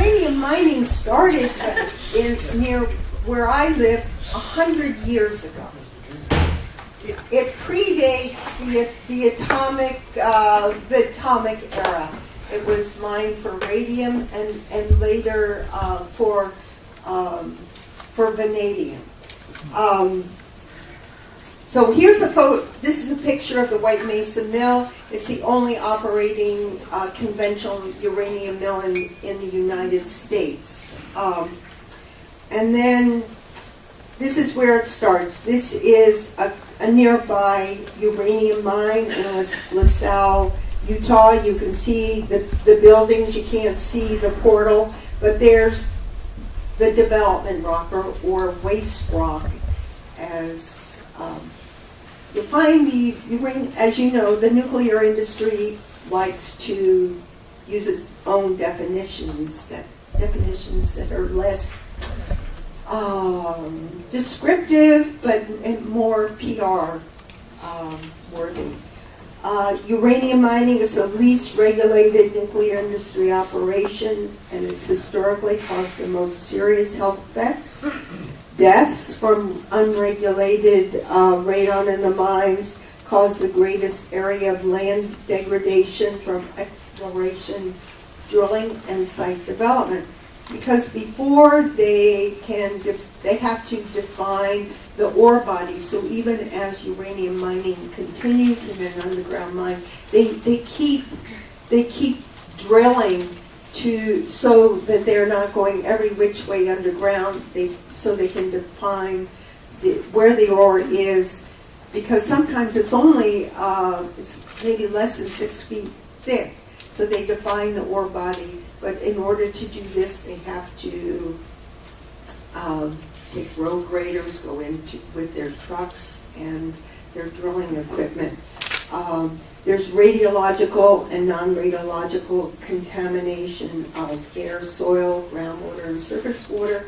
uranium mining started near where I live 100 years ago. It predates the atomic era. It was mined for radium and later for vanadium. So here's a photo. This is a picture of the White Mesa Mill. It's the only operating conventional uranium mill in the United States. And then this is where it starts. This is a nearby uranium mine in LaSalle, Utah. You can see the buildings. You can't see the portal, but there's the development rock or waste rock. As you find the uranium, as you know, the nuclear industry likes to use its own definitions that are less descriptive, but more PR worthy. Uranium mining is the least regulated nuclear industry operation and has historically caused the most serious health effects. Deaths from unregulated radon in the mines cause the greatest area of land degradation from exploration, drilling, and site development. Because before they have to define the ore body. So even as uranium mining continues in an underground mine, they keep drilling so that they're not going every which way underground. So they can define where the ore is, because sometimes it's only it's maybe less than 6 feet thick. So they define the ore body. But in order to do this, they have to take road graders, go into with their trucks and their drilling equipment. There's radiological and non-radiological contamination of air, soil, groundwater, and surface water.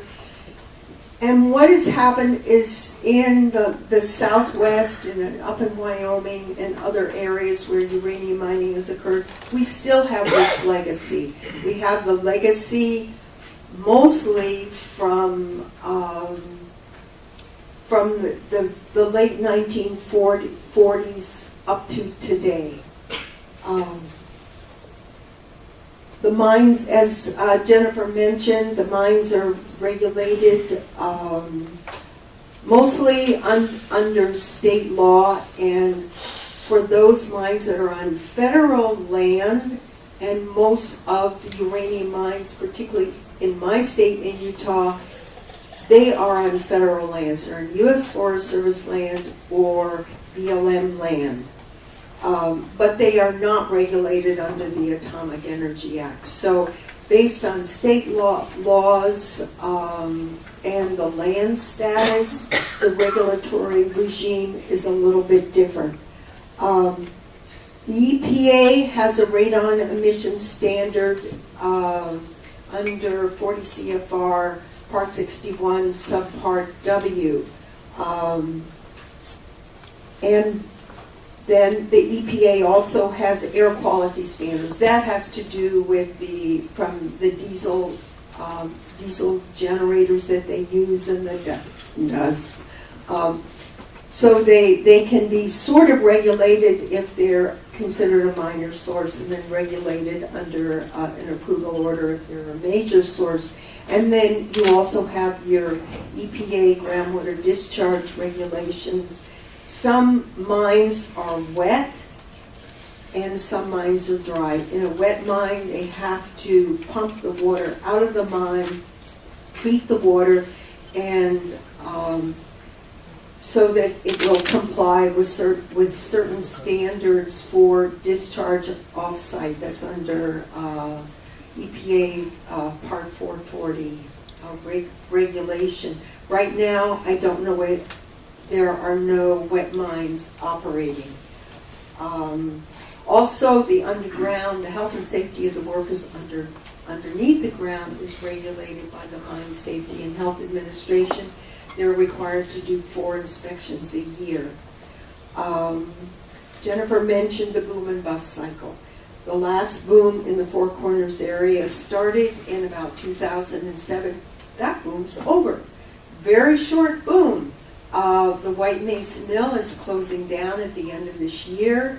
And what has happened is in the Southwest and up in Wyoming and other areas where uranium mining has occurred, we still have this legacy. We have the legacy mostly from the late 1940s up to today. The mines, as Jennifer mentioned, the mines are regulated mostly under state law, and for those mines that are on federal land, and most of the uranium mines, particularly in my state, in Utah, they are on federal lands. They're on U.S. Forest Service land or BLM land. But they are not regulated under the Atomic Energy Act. So based on state laws and the land status, the regulatory regime is a little bit different. The EPA has a radon emission standard under 40 CFR Part 61 Subpart W. And then the EPA also has air quality standards. That has to do with the diesel generators that they use in the dust. So they can be sort of regulated if they're considered a minor source, and then regulated under an approval order if they're a major source. And then you also have your EPA groundwater discharge regulations. Some mines are wet and some mines are dry. In a wet mine, they have to pump the water out of the mine, treat the water, and so that it will comply with certain standards for discharge off-site. That's under EPA Part 440 regulation. Right now, I don't know if there are no wet mines operating. Also, the underground, the health and safety of the workers underneath the ground is regulated by the Mine Safety and Health Administration. They're required to do 4 inspections a year. Jennifer mentioned the boom and bust cycle. The last boom in the Four Corners area started in about 2007. That boom's over. Very short boom. The White Mesa Mill is closing down at the end of this year.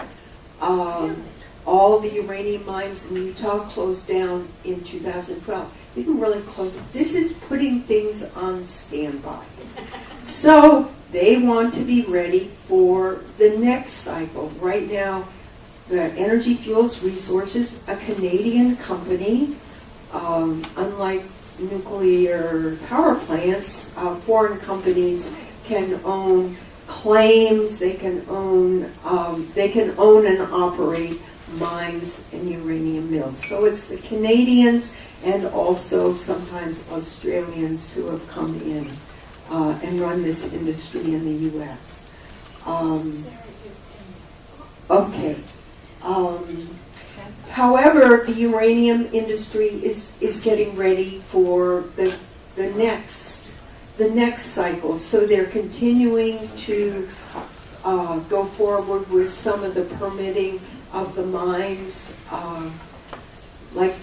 All the uranium mines in Utah closed down in 2012. You can really close it. This is putting things on standby. So they want to be ready for the next cycle. Right now, the Energy Fuels Resources, a Canadian company, unlike nuclear power plants, foreign companies can own claims, they can own and operate mines and uranium mills. So it's the Canadians and also sometimes Australians who have come in and run this industry in the U.S. Okay. However, the uranium industry is getting ready for the next cycle. So they're continuing to go forward with some of the permitting of the mines, like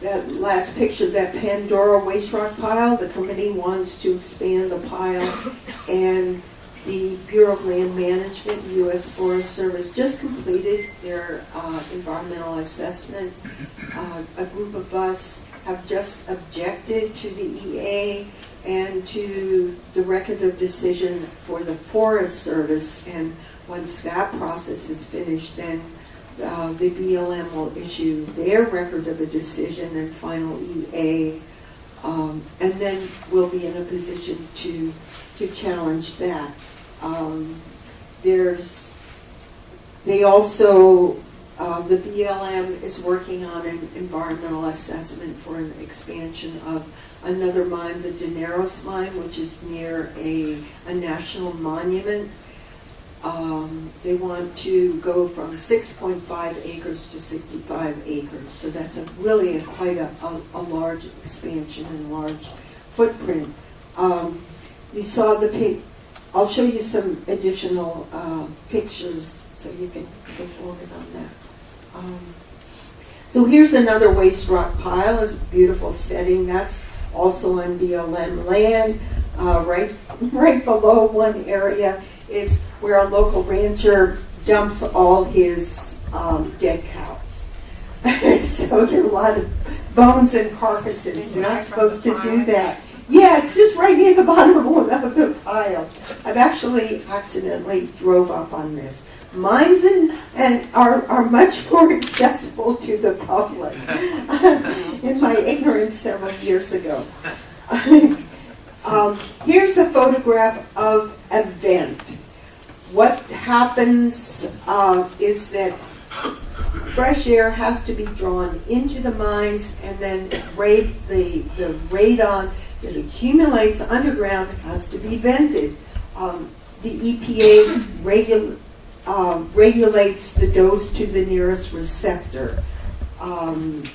that last picture, that Pandora waste rock pile. The company wants to expand the pile, and the Bureau of Land Management, U.S. Forest Service, just completed their environmental assessment. A group of us have just objected to the EA and to the record of decision for the Forest Service, and once that process is finished, then the BLM will issue their record of a decision and final EA, and then we'll be in a position to challenge that. The BLM is working on an environmental assessment for an expansion of another mine, the Dineros mine, which is near a national monument. They want to go from 6.5 acres to 65 acres. So that's quite a large expansion and large footprint. You saw the I'll show you some additional pictures so you can go forward on that. So here's another waste rock pile. It's a beautiful setting. That's also on BLM land. Right below one area is where a local rancher dumps all his dead cows. So there are a lot of bones and carcasses. You're not supposed to do that. Yeah, it's just right near the bottom of the pile. I've actually accidentally drove up on this. Mines and are much more accessible to the public in my ignorance several years ago. Here's a photograph of a vent. What happens is that fresh air has to be drawn into the mines, and then the radon that accumulates underground has to be vented. The EPA regulates the dose to the nearest receptor, and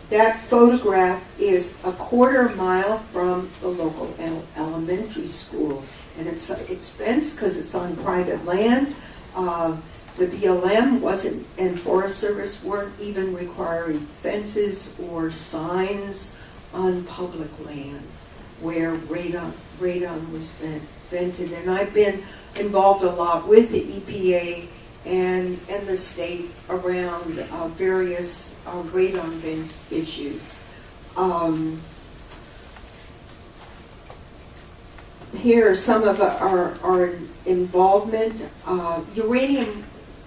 that photograph is a quarter mile from the local elementary school, and it's fenced because it's on private land. The BLM wasn't, and Forest Service weren't even requiring fences or signs on public land where radon was vented. And I've been involved a lot with the EPA and the state around various radon vent issues. Here are some of our involvement. Uranium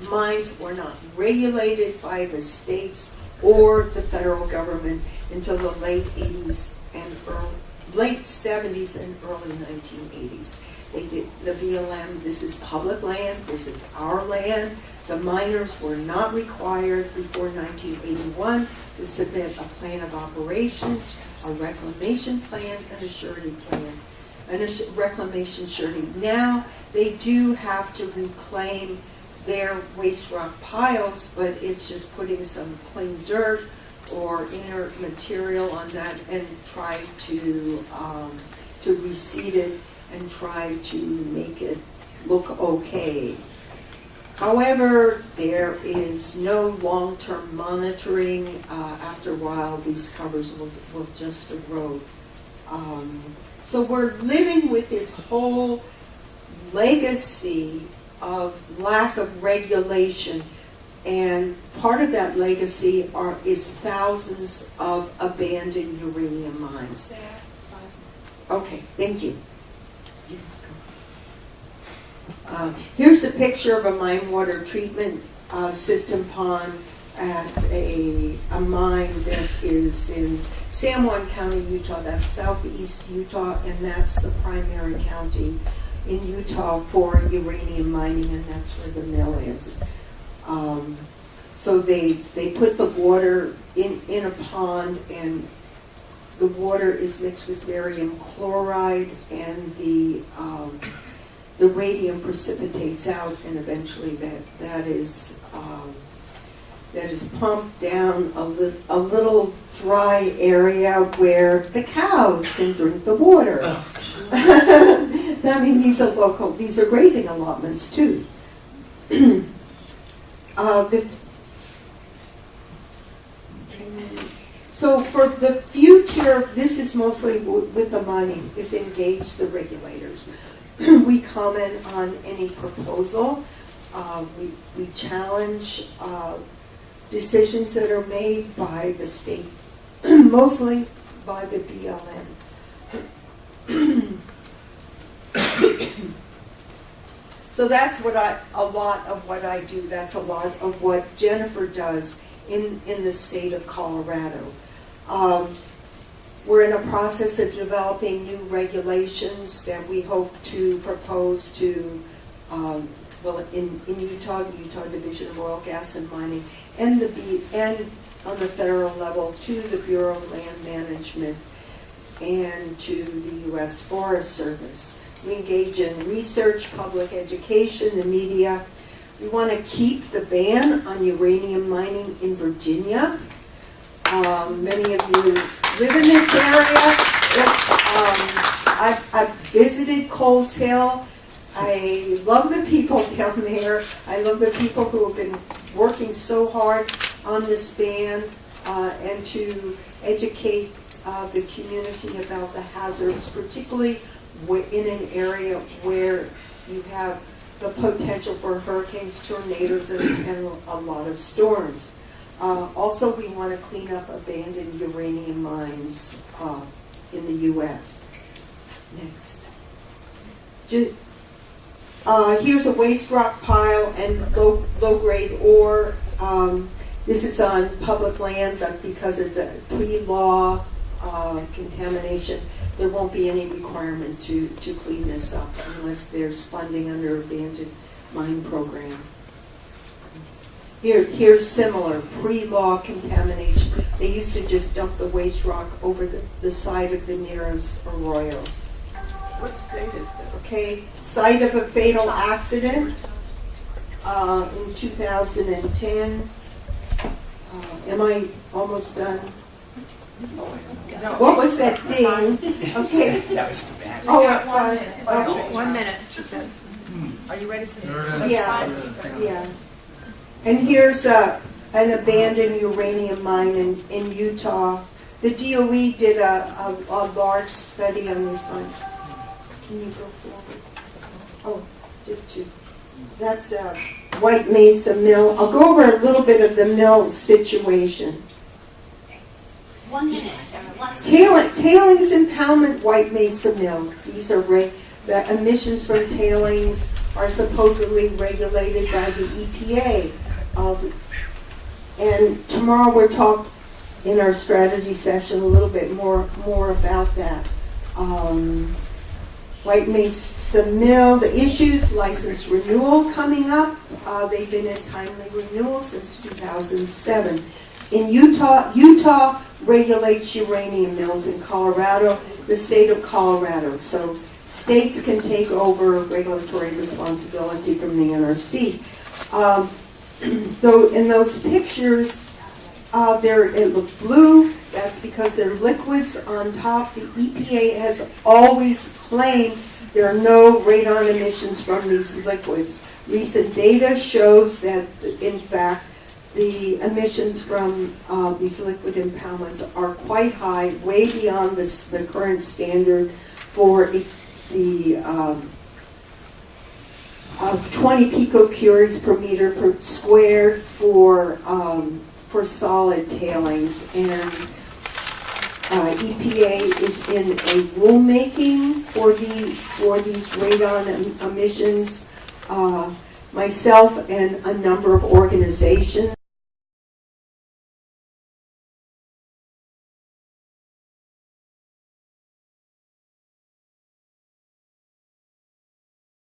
mines were not regulated by the states or the federal government until the late 70s and early 1980s. They did the BLM. This is public land. This is our land. The miners were not required before 1981 to submit a plan of operations, a reclamation plan, and a surety plan. And a reclamation surety. Now they do have to reclaim their waste rock piles, but it's just putting some clean dirt or inert material on that and try to reseed it and try to make it look okay. However, there is no long-term monitoring. After a while, these covers will just erode. So we're living with this whole legacy of lack of regulation, and part of that legacy is thousands of abandoned uranium mines. Okay, thank you. Here's a picture of a mine water treatment system pond at a mine that is in San Juan County, Utah. That's southeast Utah, and that's the primary county in Utah for uranium mining, and that's where the mill is. So they put the water in a pond, and the water is mixed with barium chloride, and the radium precipitates out, and eventually that is pumped down a little dry area where the cows can drink the water. I mean, these are grazing allotments too. So for the future, this is mostly with the mining, is engage the regulators. We comment on any proposal. We challenge decisions that are made by the state, mostly by the BLM. So that's a lot of what I do. That's a lot of what Jennifer does in the state of Colorado. We're in a process of developing new regulations that we hope to propose to, in Utah, the Utah Division of Oil, Gas, and Mining, and on the federal level to the Bureau of Land Management and to the U.S. Forest Service. We engage in research, public education, the media. We want to keep the ban on uranium mining in Virginia. Many of you live in this area. I've visited Coles Hill. I love the people down there. I love the people who have been working so hard on this ban and to educate the community about the hazards, particularly in an area where you have the potential for hurricanes, tornadoes, and a lot of storms. Also, we want to clean up abandoned uranium mines in the U.S. Next. Here's a waste rock pile and low-grade ore. This is on public land, but because it's a pre-law contamination, there won't be any requirement to clean this up unless there's funding under abandoned mine program. Here's similar pre-law contamination. They used to just dump the waste rock over the side of the nearest arroyo. What state is that? Okay, site of a fatal accident in 2010. Am I almost done? No. What was that ding? Okay. That was the bad. Oh, got 1 minute. okay. 1 minute, she said. Are you ready for this? Yeah. And here's an abandoned uranium mine in Utah. The DOE did a large study on these mines. Can you go forward? Oh, just two. That's White Mesa Mill. I'll go over a little bit of the mill situation. 1 minute, Sarah. 1 minute. Tailings impoundment, White Mesa Mill. These are the emissions from tailings are supposedly regulated by the EPA. And tomorrow we'll talk in our strategy session a little bit more about that. White Mesa Mill, the issues, license renewal coming up. They've been in timely renewal since 2007. In Utah regulates uranium mills. In Colorado, the state of Colorado. So states can take over regulatory responsibility from the NRC. Though in those pictures, it looks blue. That's because they're liquids on top. The EPA has always claimed there are no radon emissions from these liquids. Recent data shows that, in fact, the emissions from these liquid impoundments are quite high, way beyond the current standard for the of 20 picocuries per meter per squared for solid tailings. And EPA is in a rulemaking for these radon emissions. Myself and a number of organizations